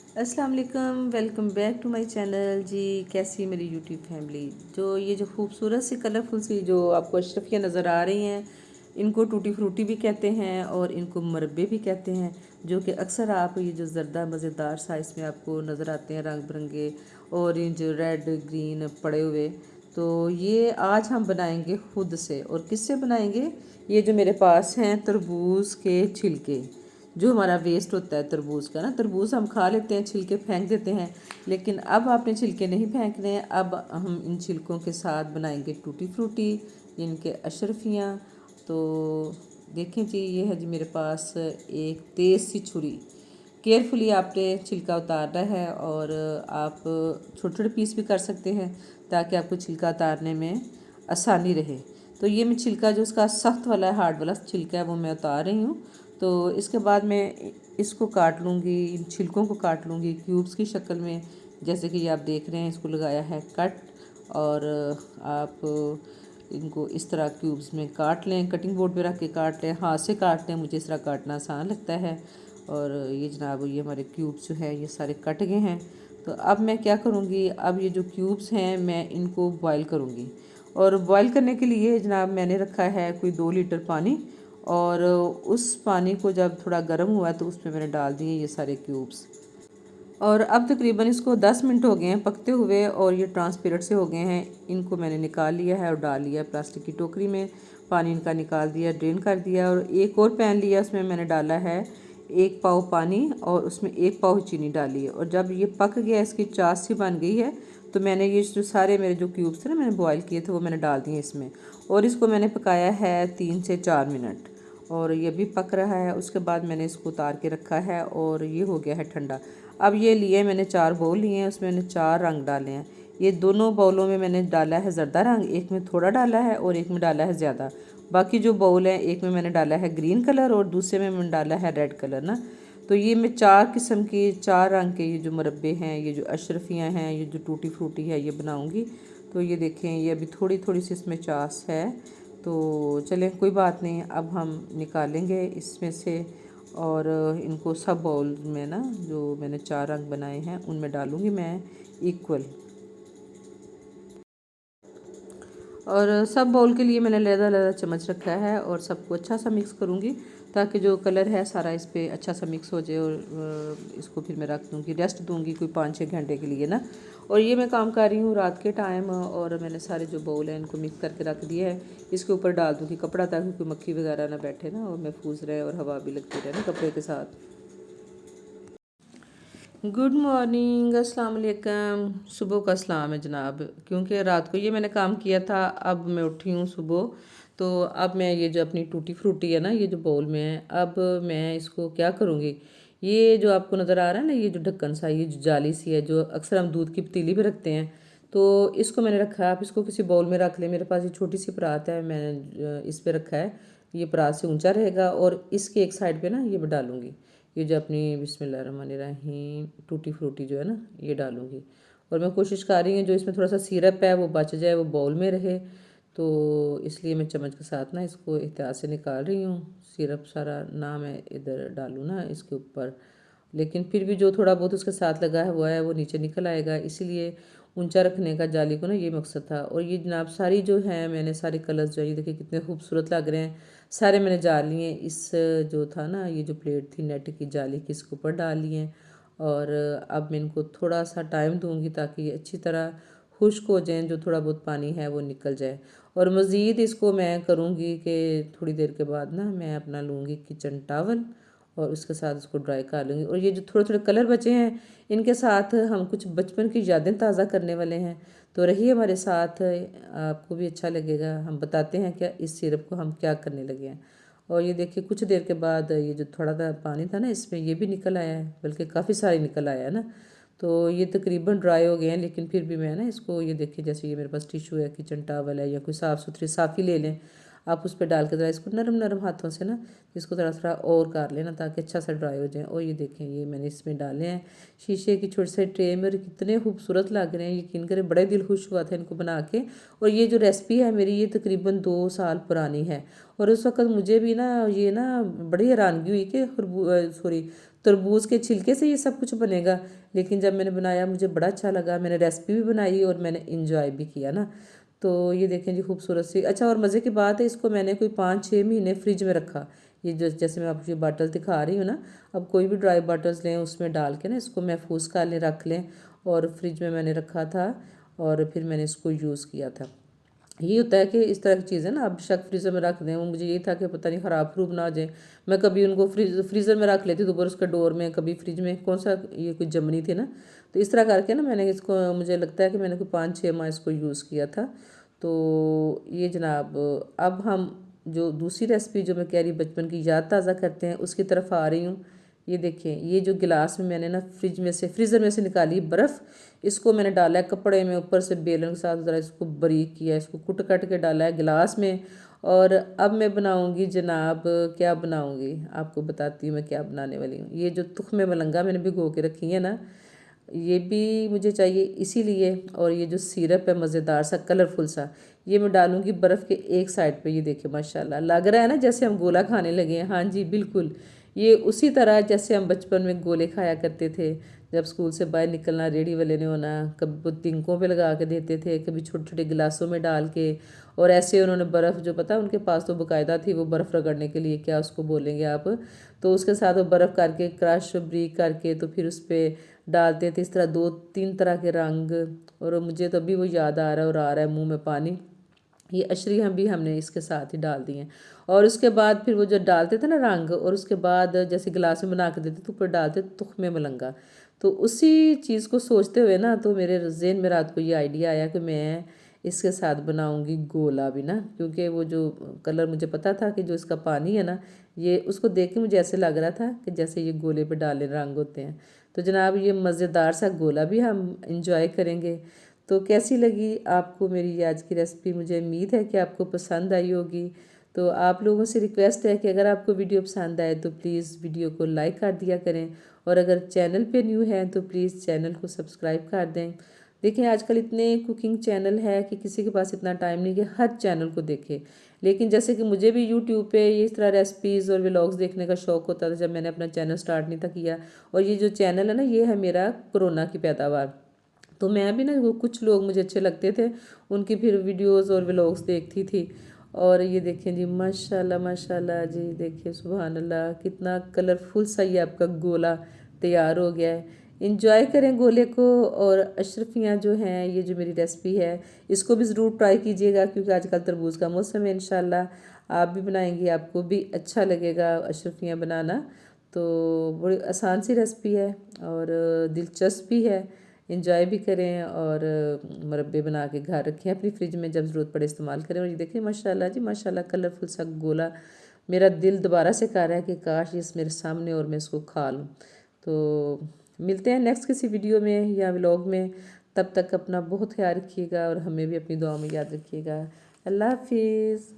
अस्सलाम वालेकुम, welcome back to my channel. जी कैसी मेरी यूट्यूब फैमिली। ये जो खूबसूरत सी कलरफुल सी जो आपको अशरफियाँ नज़र आ रही हैं, इनको टूटी फ्रूटी भी कहते हैं और इनको मुरब्बे भी कहते हैं। जो कि अक्सर आप ये जो ज़रदा मज़ेदार साइज़ में आपको नज़र आते हैं, रंग बिरंगे ऑरेंज रेड ग्रीन पड़े हुए। तो ये आज हम बनाएंगे खुद से। और किससे बनाएंगे? ये जो मेरे पास हैं तरबूज के छिलके, जो हमारा वेस्ट होता है तरबूज का ना, तरबूज हम खा लेते हैं, छिलके फेंक देते हैं। लेकिन अब आपने छिलके नहीं फेंकने हैं। अब हम इन छिलकों के साथ बनाएंगे टूटी फ्रूटी, इनके अशरफियाँ। तो देखें जी, ये है जी मेरे पास एक तेज़ सी छुरी। केयरफुली आपने छिलका उतारना है और आप छोटे छोटे पीस भी कर सकते हैं ताकि आपको छिलका उतारने में आसानी रहे। तो ये मैं छिलका जो उसका सख्त वाला है, हार्ड वाला छिलका है, वो मैं उतार रही हूँ। तो इसके बाद मैं इसको काट लूँगी, इन छिलकों को काट लूँगी क्यूब्स की शक्ल में। जैसे कि ये आप देख रहे हैं, इसको लगाया है कट। और आप इनको इस तरह क्यूब्स में काट लें, कटिंग बोर्ड पे रख के काट लें, हाथ से काट लें, मुझे इस तरह काटना आसान लगता है। और ये जनाब, ये हमारे क्यूब्स जो है ये सारे कट गए हैं। तो अब मैं क्या करूँगी, अब ये जो क्यूब्स हैं मैं इनको बॉयल करूँगी। और बॉयल करने के लिए जनाब मैंने रखा है कोई 2 लीटर पानी। और उस पानी को जब थोड़ा गर्म हुआ तो उसमें मैंने डाल दिए ये सारे क्यूब्स। और अब तकरीबन इसको 10 मिनट हो गए हैं पकते हुए और ये ट्रांसपेरेंट से हो गए हैं। इनको मैंने निकाल लिया है और डाल लिया प्लास्टिक की टोकरी में। पानी इनका निकाल दिया, ड्रेन कर दिया। और एक और पैन लिया, उसमें मैंने डाला है 1 पाव पानी और उसमें 1 पाव चीनी डाली है। और जब ये पक गया, इसकी चाश सी बन गई है, तो मैंने ये जो सारे मेरे जो क्यूब्स थे ना, मैंने बॉयल किए थे, वो मैंने डाल दिए इसमें। और इसको मैंने पकाया है 3 से 4 मिनट और ये भी पक रहा है। उसके बाद मैंने इसको उतार के रखा है और ये हो गया है ठंडा। अब ये लिए मैंने 4 बाउल लिए हैं, उसमें मैंने 4 रंग डाले हैं। ये दोनों बाउलों में मैंने डाला है ज़रदा रंग, एक में थोड़ा डाला है और एक में डाला है ज़्यादा। बाकी जो बाउल है, एक में मैंने डाला है ग्रीन कलर और दूसरे में मैंने डाला है रेड कलर ना। तो ये मैं 4 किस्म की 4 रंग के ये जो मुरब्बे हैं, ये जो अशरफियाँ हैं, ये जो टूटी फ्रूटी है, ये बनाऊँगी। तो ये देखें, ये अभी थोड़ी थोड़ी सी इसमें चास है। तो चलें, कोई बात नहीं, अब हम निकालेंगे इसमें से। और इनको सब बाउल में ना, जो मैंने 4 रंग बनाए हैं, उनमें डालूँगी मैं इक्वल। और सब बाउल के लिए मैंने लहदा चम्मच रखा है और सबको अच्छा सा मिक्स करूँगी ताकि जो कलर है सारा इस पर अच्छा सा मिक्स हो जाए। और इसको फिर मैं रख दूँगी, रेस्ट दूँगी कोई 5-6 घंटे के लिए ना। और ये मैं काम कर रही हूँ रात के टाइम। और मैंने सारे जो बाउल हैं इनको मिक्स करके रख दिया है। इसके ऊपर डाल दूँगी कपड़ा ताकि कोई मक्खी वगैरह ना बैठे ना, और महफूज रहे और हवा भी लगती रहे ना कपड़े के साथ। गुड मॉर्निंग, अस्सलाम वालेकुम। सुबह का सलाम है जनाब। क्योंकि रात को ये मैंने काम किया था, अब मैं उठी हूँ सुबह। तो अब मैं ये जो अपनी टूटी फ्रूटी है ना, ये जो बाउल में है, अब मैं इसको क्या करूँगी। ये जो आपको नज़र आ रहा है ना, ये जो ढक्कन सा, ये जो जाली सी है, जो अक्सर हम दूध की पतीली भी रखते हैं, तो इसको मैंने रखा है। आप इसको किसी बाउल में रख लें। मेरे पास ये छोटी सी परात है, मैंने इस पर रखा है। ये परात से ऊंचा रहेगा और इसके एक साइड पे ना ये मैं डालूँगी, ये जो अपनी बिस्मिल्लाहिर्रहमानिर्रहीम टूटी फ्रूटी जो है ना, ये डालूँगी। और मैं कोशिश कर रही हूँ जो इसमें थोड़ा सा सिरप है वो बच जाए, वो बाउल में रहे। तो इसलिए मैं चम्मच के साथ ना इसको एहतियात से निकाल रही हूँ। सिरप सारा ना मैं इधर डालूँ ना इसके ऊपर, लेकिन फिर भी जो थोड़ा बहुत उसके साथ लगा हुआ है वो नीचे निकल आएगा। इसीलिए ऊंचा रखने का जाली को ना, ये मकसद था। और ये जनाब सारी जो है, मैंने सारे कलर्स जो है, ये देखिए कितने खूबसूरत लग रहे हैं, सारे मैंने डाल लिए। इस जो था ना, ये जो प्लेट थी नेट की जाली की, इसके ऊपर डाल लिए। और अब मैं इनको थोड़ा सा टाइम दूंगी ताकि ये अच्छी तरह खुश्क हो जाएं, जो थोड़ा बहुत पानी है वो निकल जाए। और मज़ीद इसको मैं करूँगी कि थोड़ी देर के बाद ना मैं अपना लूँगी किचन टावल और उसके साथ इसको ड्राई कर लूँगी। और ये जो थोड़े थोड़े कलर बचे हैं, इनके साथ हम कुछ बचपन की यादें ताज़ा करने वाले हैं। तो रहिए हमारे साथ, आपको भी अच्छा लगेगा। हम बताते हैं क्या इस सिरप को हम क्या करने लगे हैं। और ये देखिए कुछ देर के बाद ये जो थोड़ा सा पानी था ना इसमें, ये भी निकल आया है, बल्कि काफ़ी सारी निकल आया है ना। तो ये तकरीबन ड्राई हो गए हैं, लेकिन फिर भी मैं ना इसको, ये देखिए जैसे ये मेरे पास टिशू है, किचन टावल है, या कोई साफ़ सुथरी साफ़ी ले लें आप, उस पर डाल के ज़रा इसको नरम नरम हाथों से ना इसको थोड़ा थोड़ा और कर लेना ताकि अच्छा सा ड्राई हो जाए। और ये देखें, ये मैंने इसमें डाले हैं शीशे की छोटे से ट्रे में, और कितने खूबसूरत लग रहे हैं, यकीन करें बड़े दिल खुश हुआ था इनको बना के। और ये जो रेसिपी है मेरी, ये तकरीबन 2 साल पुरानी है। और उस वक़्त मुझे भी ना ये ना बड़ी हैरानगी हुई कि सॉरी तरबूज के छिलके से ये सब कुछ बनेगा, लेकिन जब मैंने बनाया मुझे बड़ा अच्छा लगा, मैंने रेसिपी भी बनाई और मैंने इंजॉय भी किया ना। तो ये देखें जी खूबसूरत सी। अच्छा, और मज़े की बात है, इसको मैंने कोई 5-6 महीने फ्रिज में रखा। ये जो जैसे मैं आपको ये बॉटल दिखा रही हूँ ना, अब कोई भी ड्राई बॉटल्स लें, उसमें डाल के ना इसको महफूज कर लें, रख लें, और फ्रिज में मैंने रखा था और फिर मैंने इसको यूज़ किया था। ये होता है कि इस तरह की चीज़ें ना आप बेशक फ्रीज़र में रख दें, वो मुझे ये था कि पता नहीं ख़राब ख़रूब ना हो जाए। मैं कभी उनको फ्रीज़र में रख लेती तो ऊपर उसके डोर में, कभी फ्रिज में, कौन सा ये कोई जमनी थी ना। तो इस तरह करके ना मैंने इसको, मुझे लगता है कि मैंने कोई 5-6 माह इसको यूज़ किया था। तो ये जनाब, अब हम जो दूसरी रेसिपी जो मैं कह रही बचपन की याद ताज़ा करते हैं, उसकी तरफ आ रही हूँ। ये देखें, ये जो गिलास में मैंने ना फ्रीज़र में से निकाली बर्फ़, इसको मैंने डाला है कपड़े में, ऊपर से बेलन के साथ ज़रा इसको बारीक किया, इसको कुट कट के डाला है गिलास में। और अब मैं बनाऊंगी जनाब, क्या बनाऊंगी आपको बताती हूँ मैं क्या बनाने वाली हूँ। ये जो तुख्मे मलंगा मैंने भिगो के रखी है ना, ये भी मुझे चाहिए इसीलिए। और ये जो सिरप है मज़ेदार सा कलरफुल सा, ये मैं डालूंगी बर्फ़ के एक साइड पे। ये देखिए माशाल्लाह लग रहा है ना जैसे हम गोला खाने लगे हैं। हाँ जी बिल्कुल, ये उसी तरह जैसे हम बचपन में गोले खाया करते थे। जब स्कूल से बाहर निकलना, रेडी वाले ने होना, कभी वो तिनकों पे लगा के देते थे, कभी छोटे छोटे गिलासों में डाल के। और ऐसे उन्होंने बर्फ़, जो पता है उनके पास तो बाकायदा थी वो बर्फ़ रगड़ने के लिए, क्या उसको बोलेंगे आप, तो उसके साथ वो बर्फ़ करके क्रश ब्रीक करके तो फिर उस पर डालते थे इस तरह 2-3 तरह के रंग। और मुझे तो अभी वो याद आ रहा है और आ रहा है मुँह में पानी। ये अशरी हम भी हमने इसके साथ ही डाल दिए हैं। और उसके बाद फिर वो जो डालते थे ना रंग, और उसके बाद जैसे गिलास में बना के देते तो ऊपर डालते तुख्मे मलंगा। तो उसी चीज़ को सोचते हुए ना, तो मेरे ज़हन में रात को ये आइडिया आया कि मैं इसके साथ बनाऊंगी गोला भी ना, क्योंकि वो जो कलर मुझे पता था कि जो इसका पानी है ना, ये उसको देख के मुझे ऐसे लग रहा था कि जैसे ये गोले पे डाले रंग होते हैं। तो जनाब ये मज़ेदार सा गोला भी हम इंजॉय करेंगे। तो कैसी लगी आपको मेरी ये आज की रेसिपी? मुझे उम्मीद है कि आपको पसंद आई होगी। तो आप लोगों से रिक्वेस्ट है कि अगर आपको वीडियो पसंद आए तो प्लीज़ वीडियो को लाइक कर दिया करें, और अगर चैनल पे न्यू हैं तो प्लीज़ चैनल को सब्सक्राइब कर दें। देखिए आजकल इतने कुकिंग चैनल है कि किसी के पास इतना टाइम नहीं कि हर चैनल को देखे। लेकिन जैसे कि मुझे भी यूट्यूब पे इस तरह रेसिपीज़ और व्लॉग्स देखने का शौक़ होता था जब मैंने अपना चैनल स्टार्ट नहीं था किया। और ये जो चैनल है ना, ये है मेरा कोरोना की पैदावार। तो मैं भी ना, वो कुछ लोग मुझे अच्छे लगते थे, उनकी फिर वीडियोस और व्लॉग्स देखती थी। और ये देखें जी माशाल्लाह माशाल्लाह जी, देखिए सुभान अल्लाह, कितना कलरफुल सा ये आपका गोला तैयार हो गया है। इंजॉय करें गोले को। और अशरफियाँ जो हैं, ये जो मेरी रेसिपी है, इसको भी ज़रूर ट्राई कीजिएगा, क्योंकि आजकल तरबूज का मौसम है। इंशाल्लाह आप भी बनाएंगी, आपको भी अच्छा लगेगा अशरफियाँ बनाना। तो बड़ी आसान सी रेसिपी है और दिलचस्प भी है। इंजॉय भी करें, और मुरब्बे बना के घर रखें अपनी फ्रिज में, जब ज़रूरत पड़े इस्तेमाल करें। और ये देखिए माशाल्लाह जी माशाल्लाह, कलरफुल सा गोला। मेरा दिल दोबारा से कह रहा है कि काश ये मेरे सामने और मैं इसको खा लूँ। तो मिलते हैं नेक्स्ट किसी वीडियो में या व्लॉग में। तब तक अपना बहुत ख्याल रखिएगा और हमें भी अपनी दुआ में याद रखिएगा। अल्लाह हाफिज़।